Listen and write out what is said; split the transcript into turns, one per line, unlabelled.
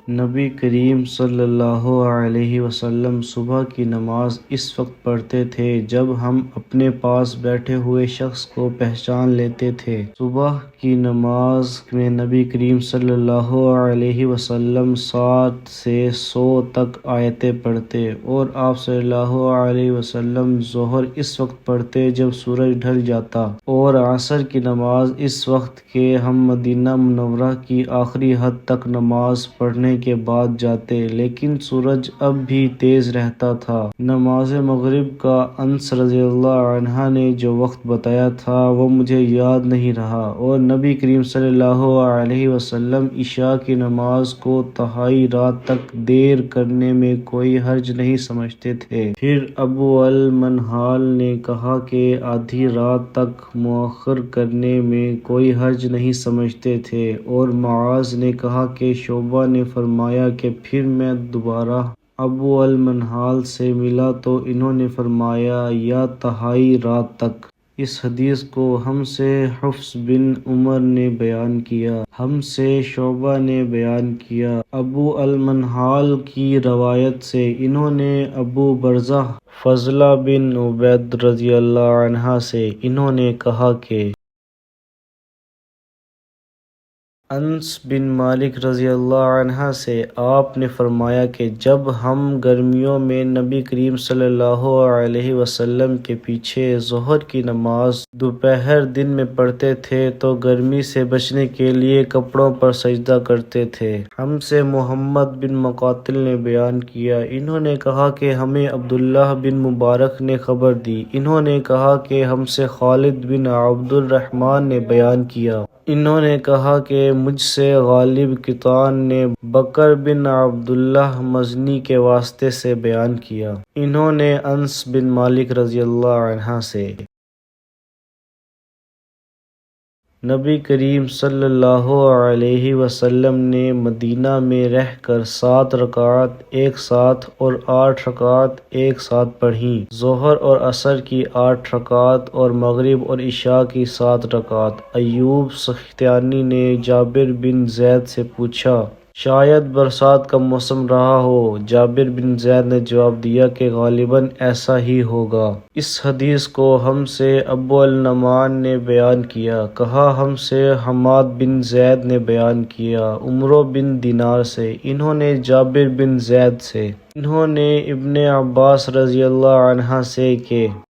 نبی کریم صلی اللہ علیہ وسلم صبح کی نماز اس وقت پڑھتے تھے جب ہم اپنے پاس بیٹھے ہوئے شخص کو پہچان لیتے تھے۔ صبح کی نماز میں نبی کریم صلی اللہ علیہ وسلم 7 سے 100 تک آیتیں پڑھتے، اور آپ صلی اللہ علیہ وسلم ظہر اس وقت پڑھتے جب سورج ڈھل جاتا، اور عصر کی نماز اس وقت کہ ہم مدینہ منورہ کی آخری حد تک نماز پڑھنے کے بعد جاتے، لیکن سورج اب بھی تیز رہتا تھا۔ نماز مغرب کا انس رضی اللہ عنہ نے جو وقت بتایا تھا وہ مجھے یاد نہیں رہا، اور نبی کریم صلی اللہ علیہ وسلم عشاء کی نماز کو تہائی رات تک دیر کرنے میں کوئی حرج نہیں سمجھتے تھے۔ پھر ابو المنہال نے کہا کہ آدھی رات تک مؤخر کرنے میں کوئی حرج نہیں سمجھتے تھے، اور معاذ نے کہا کہ شعبہ نے فرمایا کہ پھر میں دوبارہ ابو المنہال سے ملا تو انہوں نے فرمایا یا تہائی رات تک۔ اس حدیث کو ہم سے حفص بن عمر نے بیان کیا، ہم سے شعبہ نے بیان کیا۔ ابو المنہال کی روایت سے انہوں نے ابو برزہ فضلہ بن عبید رضی اللہ عنہ سے انہوں نے کہا کہ انس بن مالک رضی اللہ عنہ سے آپ نے فرمایا کہ جب ہم گرمیوں میں نبی کریم صلی اللہ علیہ وسلم کے پیچھے ظہر کی نماز دوپہر دن میں پڑھتے تھے تو گرمی سے بچنے کے لیے کپڑوں پر سجدہ کرتے تھے۔ ہم سے محمد بن مقاتل نے بیان کیا، انہوں نے کہا کہ ہمیں عبداللہ بن مبارک نے خبر دی، انہوں نے کہا کہ ہم سے خالد بن عبد الرحمن نے بیان کیا، انہوں نے کہا کہ مجھ سے غالب قطان نے بکر بن عبداللہ مزنی کے واسطے سے بیان کیا، انہوں نے انس بن مالک رضی اللہ عنہ سے نبی کریم صلی اللہ علیہ وسلم نے مدینہ میں رہ کر 7 رکعت ایک ساتھ اور 8 رکعت ایک ساتھ پڑھیں، ظہر اور عصر کی 8 رکعت اور مغرب اور عشاء کی 7 رکعت۔ ایوب سختیانی نے جابر بن زید سے پوچھا، شاید برسات کا موسم رہا ہو؟ جابر بن زید نے جواب دیا کہ غالباً ایسا ہی ہوگا۔ اس حدیث کو ہم سے ابو النعمان نے بیان کیا، کہا ہم سے حماد بن زید نے بیان کیا عمرو بن دینار سے، انہوں نے جابر بن زید سے، انہوں نے ابن عباس رضی اللہ عنہ سے کہ